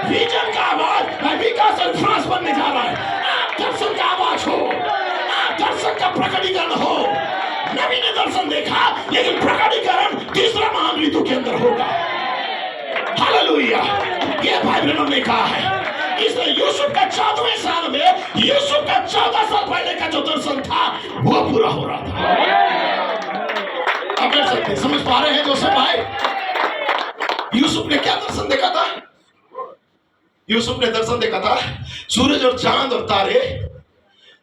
Vision का आवाज विकास और फ्रांस बनने जा रहा है। आप दर्शन का आवाज हो, आप दर्शन का प्रकटीकरण हो। नबी ने दर्शन देखा, लेकिन प्रकटीकरण तीसरा महान ऋतु के अंदर होगा। हालेलुया। ये भाई बहनों ने कहा है। इसलिए यूसुफ का 14वें साल में, यूसुफ का 14 साल पहले का जो दर्शन था वो पूरा हो रहा था। अब देख सकते, समझ पा रहे हैं दोस्तों भाई? यूसुफ ने क्या दर्शन देखा था? यूसुफ ने दर्शन देखा था सूरज और चांद और तारे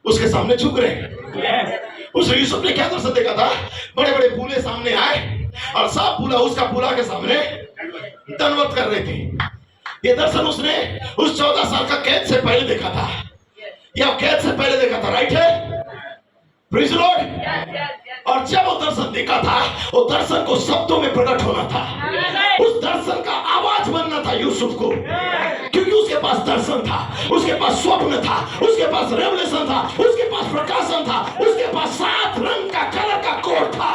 उसके सामने झुक रहे हैं। उस यूसुफ ने क्या दर्शन देखा था? बड़े बड़े पूले सामने आए और सब पूला उसका पूला के सामने दंडवत कर रहे थे। ये दर्शन उसने उस 14 साल का कैद से पहले देखा था, या कैद से पहले देखा था। राइट है? Praise the Lord. और जब वो दर्शन देखा था, वो दर्शन को शब्दों में प्रकट होना था। उस दर्शन का आवाज बनना था यूसुफ को, क्योंकि उसके पास दर्शन था, उसके पास स्वप्न था, उसके पास रेवलेशन था, उसके पास प्रकाशन था, उसके पास 7 रंग का कलर का कोड था।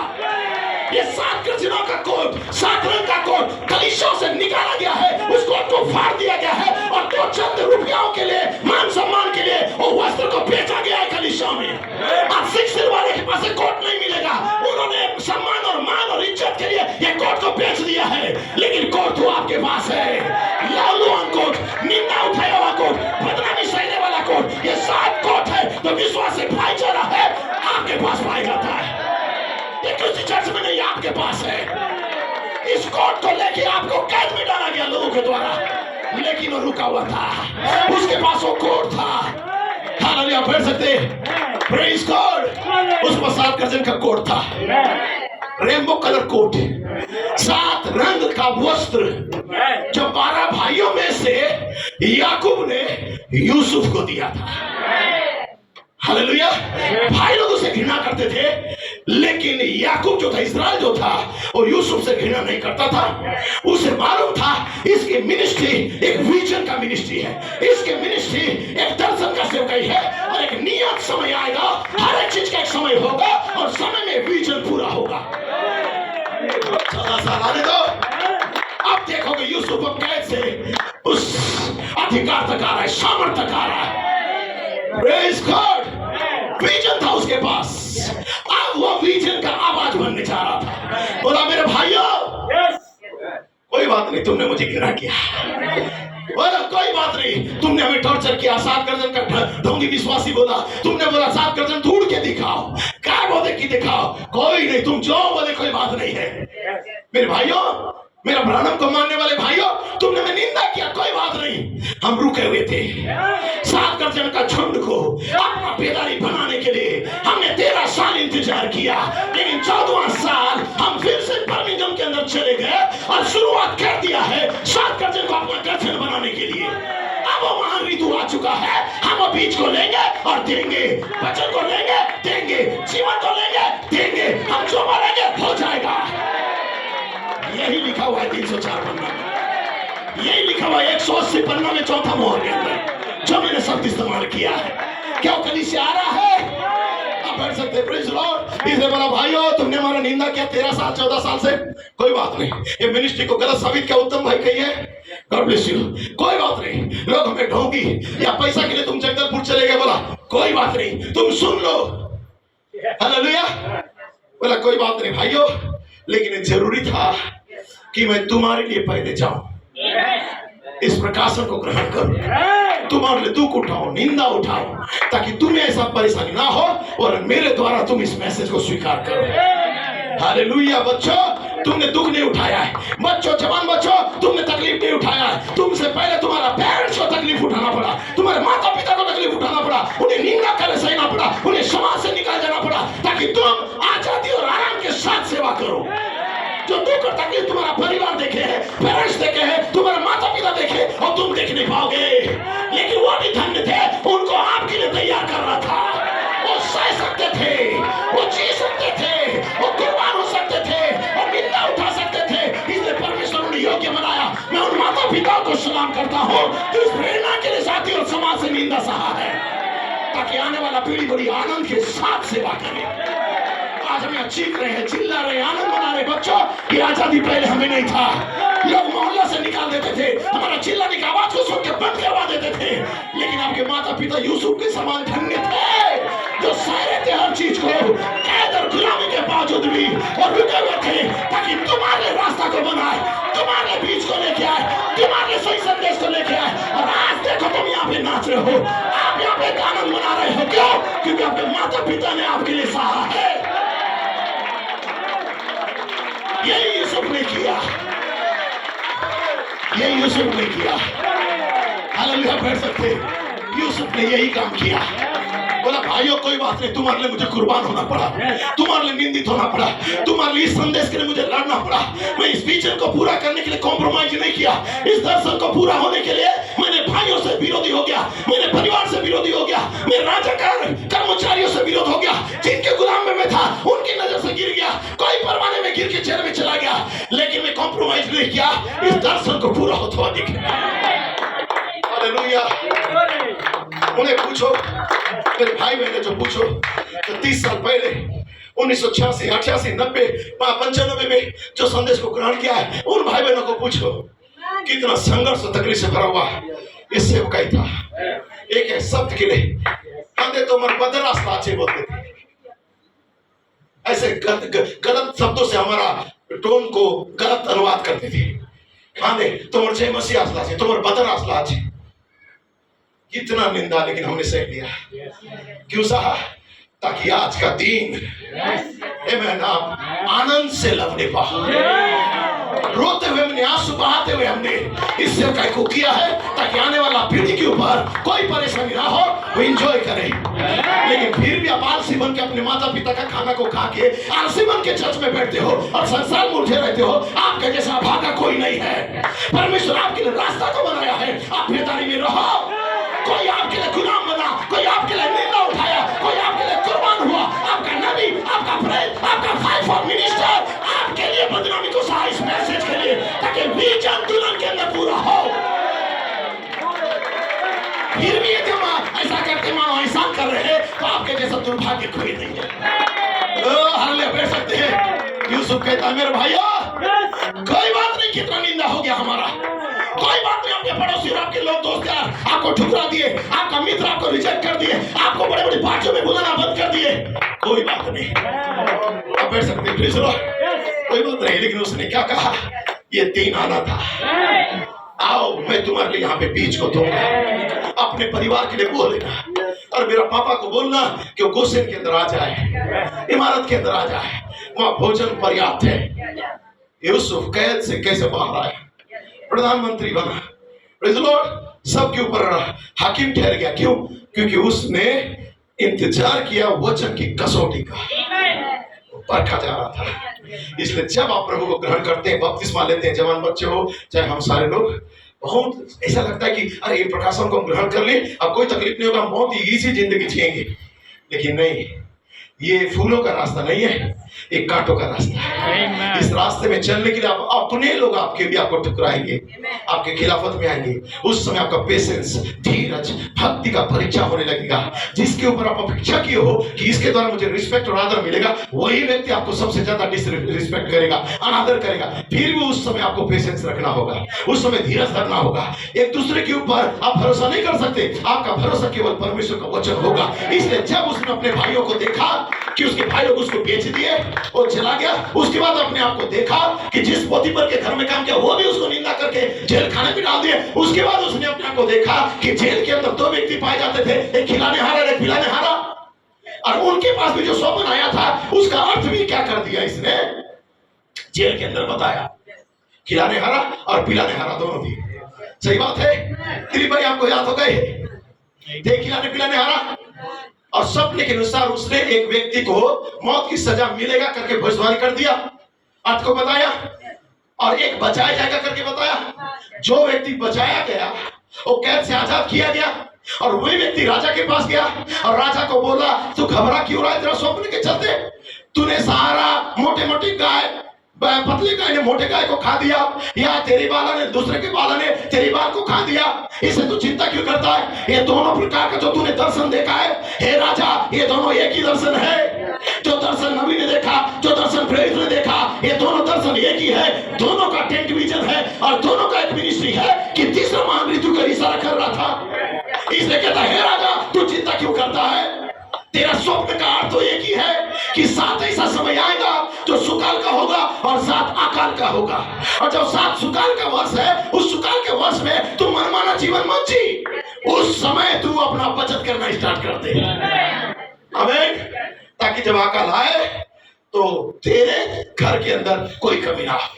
ये 7 गर्जनों का कोड, 7 रंग का कोड कलीसियाओं से निकाला गया है, उस कोड को फाड़ दिया गया है और 2 चंद रुपयों के लिए, मान सम्मान के लिए वो वस्त्र को बेचा गया है कलीसिया में। अब शिक्षित वाले के पास कोड नहीं मिलेगा। उन्होंने सम्मान और मान और इज्जत के लिए ये कोड को बेच दिया है, लेकिन कोड तो आपके पास है। लालूआन कोड, निंदा उठाया हुआ कोड, बदनामी सहने वाला कोड, ये 7 कोड है। तो विश्वास से भाईचारा है आपके पास पाया जाता है। ये किसी चर्च में नहीं, आपके पास है। इस कोड को लेके आपको कैद में डाला गया लोगों के द्वारा, लेकिन वो रुका हुआ था, उसके पास वो कोड था। हालेलुया। पढ़ सकते? Praise God. उस पर 7 गर्जन का कोड था, रेनबो कलर कोट, 7 रंग का वस्त्र, जो 12 भाइयों में से याकूब ने यूसुफ को दिया था। हालेलुया। भाई लोग उसे घृणा करते थे, लेकिन याकूब जो था, इस्राएल जो था, वो यूसुफ से घृणा नहीं करता था। उसे मालूम था इसकी मिनिस्ट्री एक विजन का मिनिस्ट्री है, इसकी मिनिस्ट्री एक दर्शन का सेवकाई है, और एक नियत समय आएगा, हर एक चीज का एक समय होगा और समय में विजन पूरा होगा। 14 साल आने दो, अब देखोगे यूसुफ अब कैद से उस अधिकार तक आ रहा है, सामर्थ्य तक आ रहा है। Praise God. विजन था उसके पास, अब वो विजन का आवाज बनने जा रहा था। बोला मेरे भाइयों, कोई बात नहीं तुमने मुझे घृणा किया, बोला कोई बात नहीं तुमने हमें टॉर्चर किया, 7 गर्जन का ढोंगी विश्वासी बोला, तुमने बोला 7 गर्जन ढूंढ के दिखाओ, क्या बोले कि दिखाओ, कोई नहीं, तुम जो बोले कोई बात नहीं है। मेरे भाइयों, मेरा ब्राह्मण को मानने वाले भाइयों, तुमने में निंदा किया, कोई बात नहीं, हम रुके हुए थे। 7 गर्जन का झुंड को अपना पेदारी बनाने के लिए हमने 13 साल इंतजार किया, लेकिन 14वां साल हम फिर से बर्मिंघम के अंदर चले गए और शुरुआत कर दिया है 7 गर्जन को अपना गर्जन बनाने के लिए। अब वो महान ऋतु आ चुका है, हम वो बीज को लेंगे और देंगे, वचन को लेंगे देंगे, जीवन को लेंगे देंगे, हम जो मारेंगे हो जाएगा। यही लिखा हुआ है 304 पन्ना में, यही लिखा हुआ है 180 पन्ना में 4था मोहर के अंदर, जो मैंने शब्द इस्तेमाल किया है। क्या कलीसिया आ रहा है? आप पढ़ सकते हैं। Praise the Lord. इसने बोला भाइयों, तुमने हमारा निंदा किया 13 साल 14 साल से, कोई बात नहीं, ये मिनिस्ट्री को गलत साबित किया, उत्तम भाई कही है, गॉड ब्लेस यू, कोई बात नहीं। लोग हमें ढोंगी या पैसा के लिए तुम जगदलपुर चले गए, बोला कोई बात नहीं, तुम सुन लो। हालेलुया। बोला कोई बात नहीं भाइयों, लेकिन जरूरी था कि मैं तुम्हारे लिए पहले जाऊं, इस प्रकाशन को ग्रहण करूं, तुम्हारे लिए दुख उठाओ, निंदा उठाओ, ताकि तुम्हें ऐसा परेशानी ना हो और मेरे द्वारा तुम इस मैसेज को स्वीकार करो। हालेलुया। बच्चों, तुमने दुख नहीं उठाया है, बच्चों, जवान बच्चों, तुमने तकलीफ नहीं उठाया है। तुमसे पहले तुम्हारा पेरेंट्स को तकलीफ उठाना पड़ा, तुम्हारे माता पिता को तकलीफ उठाना पड़ा, उन्हें निंदा कर सहना पड़ा, उन्हें समाज से निकाल जाना पड़ा, ताकि तुम आजादी और आराम के साथ सेवा करो। जो दुख और तकलीफ तुम्हारा परिवार देखे है, पेरेंट्स देखे हैं, तुम्हारे माता पिता देखे और तुम देख नहीं पाओगे, लेकिन वो भी धन्य थे, उनको आपके लिए तैयार कर रहा था। वो सह सकते थे, वो जी सकते थे, वो कुर्बान हो सकते थे और निंदा उठा सकते थे, इसलिए परमेश्वर उन्हें योग्य बनाया। मैं उन माता पिता को सलाम करता हूँ जो इस प्रेरणा के लिए साथी और समाज से निंदा सहा है, ताकि आने वाला पीढ़ी बड़ी आनंद के साथ सेवा करे। आज हम यहाँ चीख रहे हैं, चिल्ला रहे हैं, आनंद मना रहे। बच्चों, ये आजादी पहले हमें नहीं था, लोग मोहल्ला से निकाल देते थे, हमारा चिल्लाने की आवाज को सुन आपके माता पिता यूसुफ के समान धन्य थे, जो सह थे हर चीज को, कैद और गुलामी के बावजूद भी और रुके हुए थे, ताकि तुम्हारे रास्ता को बनाए, तुम्हारे बीच को लेके आए, तुम्हारे सही संदेश को लेके आए। और आज देखो तुम यहाँ पे नाच रहे हो, आप यहाँ पे आनंद मना रहे हो। क्यों? क्योंकि आपके माता पिता ने आपके लिए सहा है। यही यूसुफ ने किया, यही यूसुफ ने किया। हालेलुया पढ़ सकते। यूसुफ ने यही काम किया। बोला भाइयों कोई बात नहीं, तुम्हारे लिए मुझे कुर्बान होना पड़ा, तुम्हारे लिए निंदित होना पड़ा, तुम्हारे लिए इस संदेश के लिए मुझे लड़ना पड़ा। मैं इस विजन को पूरा करने के लिए कॉम्प्रोमाइज नहीं किया। इस दर्शन को पूरा होने के लिए मैंने भाइयों से विरोधी हो गया, मेरे परिवार से विरोधी हो गया, मेरे राजकार कर्मचारियों से विरोध हो गया, जिनके गुलाम में मैं था उनकी नजर से गिर गया, कोई परवाने में गिर के जेल में चला गया, लेकिन मैं कॉम्प्रोमाइज नहीं किया इस दर्शन को पूरा होता हुआ दिखे। हालेलुया। उन्हें पूछो, मेरे भाई बहने जो पूछो, तो 30 साल पहले 1986, 88, 90, 95 में जो संदेश को ग्रहण किया है, उन भाई बहनों को पूछो कितना संघर्ष और तकलीफ से भरा हुआ ये सेवकाई था। एक एक शब्द के लिए हमने तो मन बदल रास्ता अच्छे बोलते थे, ऐसे गलत शब्दों से हमारा टोन को गलत अनुवाद करते थे। हाँ तुम्हारे जय मसीह आसला से, तुम्हारे बदल आसला अच्छे, कितना निंदा, लेकिन हमने सह लिया। क्यों सहा? ताकि आज का दिन आप आनंद से लवने पाओ। रोते हुए हमने, आंसू बहाते हुए हमने इस सेवकाई को किया है, ताकि आने वाला पीढ़ी के ऊपर कोई परेशानी ना हो, वो एंजॉय करे। लेकिन फिर भी आप आलसी बन के अपने माता पिता का खाना को खा के आलसी बन के चर्च में बैठते हो और संसार में उलझे रहते हो। आपके जैसा भागा कोई नहीं है। परमेश्वर आपके लिए रास्ता तो बनाया है, आप बेदारी में रहो। कोई आपके लिए गुलाम बना, कोई आपके लिए निंदा उठाया, कोई आपके लिए कुर्बान हुआ, आपका नबी, आपका प्रेत, आपका फाइव फॉर मिनिस्टर आपके लिए बदनामी को सहा इस मैसेज के लिए, ताकि विजन दुल्हन के अंदर पूरा हो। फिर भी यदि हम ऐसा करते मानो एहसान कर रहे हैं, तो आपके जैसा दुर्भाग्य कोई नहीं है। हालेलुया बैठ सकते हैं। यूसुफ कहता है मेरे भाइयों कोई बात नहीं, कितना निंदा हो गया हमारा, कोई बात नहीं, आपके पड़ोसी और आपके लोग दोस्त यार आपको ठुकरा दिए, आपका मित्र आपको रिजेक्ट कर दिए, आपको बड़े बड़े पार्टियों में बुलाना बंद कर दिए, कोई बात नहीं, आप बैठ सकते हैं। कोई बात नहीं। लेकिन उसने क्या कहा? ये दिन आना था, आओ मैं तुम्हारे लिए यहाँ पे बीज को दूंगा। अपने परिवार के लिए बोलेगा और मेरा पापा को बोलना कि वो गोसेन के अंदर आ जाए, इमारत के अंदर आ जाए, वहां भोजन पर्याप्त है। यूसुफ कैद से कैसे बाहर आया, प्रधानमंत्री बना, प्रेज़ द लॉर्ड, सबके ऊपर हाकिम ठहर गया। क्यों? क्योंकि उसने इंतजार किया वचन की कसौटी का, परखा जा रहा था। इसलिए जब आप प्रभु को ग्रहण करते हैं, बपतिस्मा लेते हैं, जवान बच्चे हो चाहे हम सारे लोग, बहुत ऐसा लगता है कि अरे ये प्रकाशन को हम ग्रहण कर ले, अब कोई तकलीफ नहीं होगा, हम बहुत ही इजी जिंदगी जिएंगे। लेकिन नहीं, ये फूलों का रास्ता नहीं है, एक कांटों का रास्ता है। इस रास्ते में चलने के लिए आप अपने लोग आपके भी आपको ठुकराएंगे, आपके खिलाफत में आएंगे। उस समय आपका पेशेंस, धीरज, भक्ति का परीक्षा होने लगेगा। जिसके ऊपर आप अपेक्षा किए हो कि इसके द्वारा मुझे रिस्पेक्ट और आदर मिलेगा, वही व्यक्ति आपको सबसे ज्यादा डिसरिस्पेक्ट करेगा, अनादर करेगा। फिर भी उस समय आपको पेशेंस रखना होगा, उस समय धीरज धरना होगा। एक दूसरे के ऊपर आप भरोसा नहीं कर सकते, आपका भरोसा केवल परमेश्वर का वचन होगा। इसलिए जब उसने अपने भाइयों को देखा कि उसके भाई लोग उसको बेच दिए और चला गया, उसके बाद अपने आप को देखा कि जिस पोतीफर के घर में काम किया वो भी उसको निंदा करके जेल खाने में डाल दिए। उसके बाद उसने अपने आप को देखा कि जेल के अंदर दो व्यक्ति पाए जाते थे, एक खिलाने हारा एक पिलाने हारा, और उनके पास भी जो स्वप्न आया था उसका अर्थ भी क्या कर दिया इसने जेल के अंदर बताया। खिलाने हारा और पिलाने हारा दोनों भी। सही बात है। दिलीप भाई आपको याद हो गए थे खिलाने पिलाने हारा, और सपने के अनुसार उसने एक व्यक्ति को मौत की सजा मिलेगा करके भविष्यवाणी कर दिया, अर्थ को बताया, और एक बचाया जाएगा करके बताया। जो व्यक्ति बचाया गया वो कैद से आजाद किया गया, और वही व्यक्ति राजा के पास गया और राजा को बोला तू घबरा क्यों रहा है, तेरा स्वप्न के चलते तूने सहारा मोटे मोटी गाय, पतली गाय ने मोटे गाय को खा दिया, या तेरी बाला ने दूसरे के बाला ने तेरी बाल को खा दिया, इसे तू चिंता क्यों करता है? ये दोनों प्रकार का जो तूने दर्शन देखा है हे राजा, ये दोनों एक ही दर्शन है। जो दर्शन नबी ने देखा, जो दर्शन प्रेरित ने देखा, ये दोनों दर्शन एक ही है। दोनों का टेंट विजन है और दोनों का एक मिनिस्ट्री है कि तीसरा महान ऋतु का इशारा कर रहा था। इसलिए कहता है, हे राजा तू चिंता क्यों करता है? तेरा स्वप्न का अर्थ तो एक ही है कि 7 ऐसा समय आएगा जो सुकाल का होगा और 7 अकाल का होगा। और जब 7 सुकाल का वर्ष है, उस सुकाल के वर्ष में तू मनमाना जीवन मत जी। उस समय तू अपना बचत करना स्टार्ट कर दे। आमीन। ताकि जब अकाल आए तो तेरे घर के अंदर कोई कमी ना हो।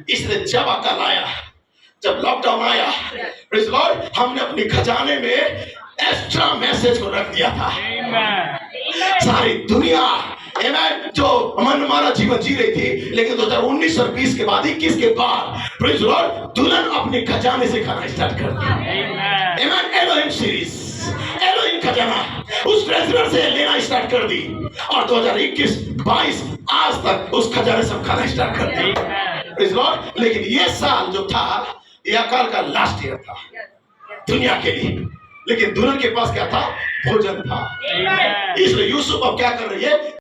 इसलिए जब अकाल आया, जब लॉकडाउन आया, प्रेज़ द लॉर्ड, हमने अपने खजाने में एक्स्ट्रा मैसेज को रख दिया था। सारी दुनिया जो मनमाना जीवन जी रही थी, लेकिन 2019 और 20 के बाद, 21 के बाद, प्रेज़ द लॉर्ड, दुल्हन अपने खजाने से खाना स्टार्ट कर दिया। एलोहिम सीरीज, एलोहिम खजाना, उस ट्रेजरर से लेना स्टार्ट कर दी और 2021-22 आज तक उस खजाने से खाना स्टार्ट कर दी। Praise the Lord. लेकिन ये साल जो था, ये अकाल का लास्ट ईयर था दुनिया के लिए, लेकिन दुल्हन के पास क्या था? भोजन था। इसलिए यूसुफ अब क्या कर रही है?